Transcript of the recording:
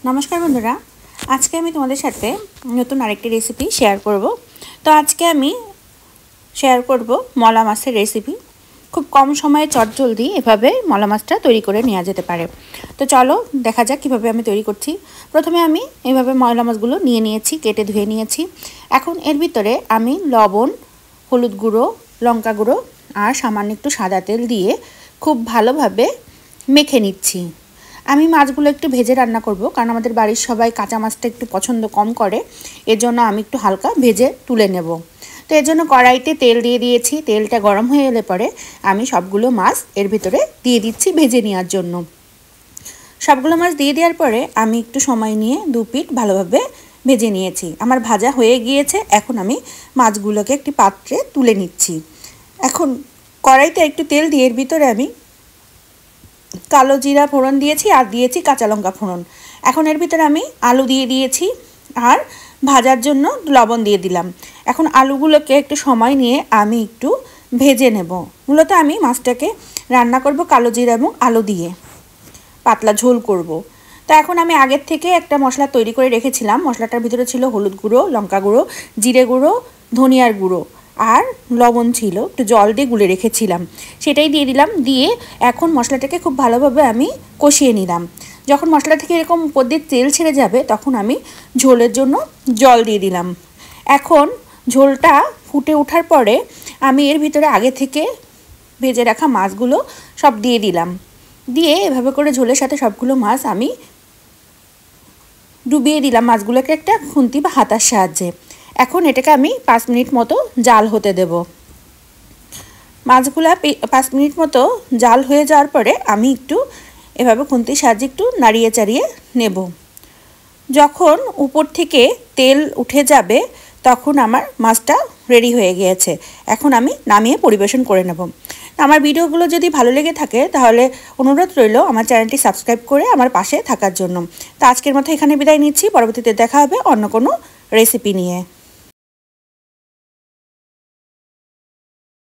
नमस्कार बंधुरा आज के आमी तुम्हादेर साथे नतून आरेकटी रेसिपि शेयर करब। तो आज के आमी शेयर करब मला माछेर रेसिपि। खूब कम समय चटजलदी एभाবে मला माछटा तैरी करे नेওয়া যেতে পারে। तो चलो देखा যাক কিভাবে আমি তৈরি করছি। প্রথমে আমি এইভাবে ময়লা মাছগুলো নিয়ে নিয়েছি, কেটে ধুয়ে নিয়েছি। এখন এর ভিতরে আমি লবণ, হলুদ গুঁড়ো, লঙ্কা গুঁড়ো আর সামান্য একটু সাদা তেল দিয়ে খুব ভালোভাবে মেখে নিচ্ছি। আমি মাছগুলো একটু ভেজে রান্না করব, কারণ আমাদের বাড়ির সবাই কাঁচা মাছটা একটু পছন্দ কম করে, এজন্য আমি একটু হালকা ভেজে তুলে নেব। তো এর জন্য কড়াইতে তেল দিয়ে দিয়েছি। তেলটা গরম হয়ে এলে পরে আমি সবগুলো মাছ এর ভিতরে দিয়ে দিচ্ছি ভেজে নেওয়ার জন্য। সবগুলো মাছ দিয়ে দেওয়ার পরে আমি একটু সময় নিয়ে দু পিঠ ভালোভাবে ভেজে নিয়েছি। আমার ভাজা হয়ে গিয়েছে। এখন আমি মাছগুলোকে একটি পাত্রে তুলে নিচ্ছি। এখন কড়াইতে একটু তেল দিয়ে এর ভিতরে আমি কালো জিরা ফোড়ন দিয়েছি আর দিয়েছি কাঁচা লঙ্কা ফোড়ন। এখন এর ভিতরে আমি আলু দিয়ে দিয়েছি আর ভাজার জন্য লবণ দিয়ে দিলাম। এখন আলুগুলোকে একটু সময় নিয়ে আমি একটু ভেজে নেব। মূলত আমি মাছটাকে রান্না করব কালো জিরা এবং আলু দিয়ে, পাতলা ঝোল করব। তো এখন আমি আগের থেকে একটা মশলা তৈরি করে রেখেছিলাম। মশলাটার ভিতরে ছিল হলুদ গুঁড়ো, লঙ্কা গুঁড়ো, জিরে গুঁড়ো, ধনিয়ার গুঁড়ো আর লবণ ছিল, একটু জল দিয়ে গুলে রেখেছিলাম, সেটাই দিয়ে দিলাম। দিয়ে এখন মশলাটাকে খুব ভালোভাবে আমি কষিয়ে নিলাম। যখন মশলা থেকে এরকম উপর দিয়ে তেল ছেড়ে যাবে তখন আমি ঝোলের জন্য জল দিয়ে দিলাম। এখন ঝোলটা ফুটে ওঠার পরে আমি এর ভিতরে আগে থেকে ভেজে রাখা মাছগুলো সব দিয়ে দিলাম। দিয়ে এভাবে করে ঝোলের সাথে সবগুলো মাছ আমি ডুবিয়ে দিলাম, মাছগুলোকে একটা খুন্তি বা হাতার সাহায্যে। এখন এটাকে আমি 5 মিনিট মতো জাল হতে দেব। মাছগুলা 5 মিনিট মতো জাল হয়ে যাওয়ার পরে আমি একটু এভাবে খুন্তির সাহায্যে একটু নাড়িয়ে চাড়িয়ে নেব। যখন উপর থেকে তেল উঠে যাবে তখন আমার মাছটা রেডি হয়ে গিয়েছে। এখন আমি নামিয়ে পরিবেশন করে নেব। আমার ভিডিওগুলো যদি ভালো লেগে থাকে তাহলে অনুরোধ রইল আমার চ্যানেলটি সাবস্ক্রাইব করে আমার পাশে থাকার জন্য। তো আজকের মতো এখানে বিদায় নিচ্ছি। পরবর্তীতে দেখা হবে অন্য কোনো রেসিপি নিয়ে।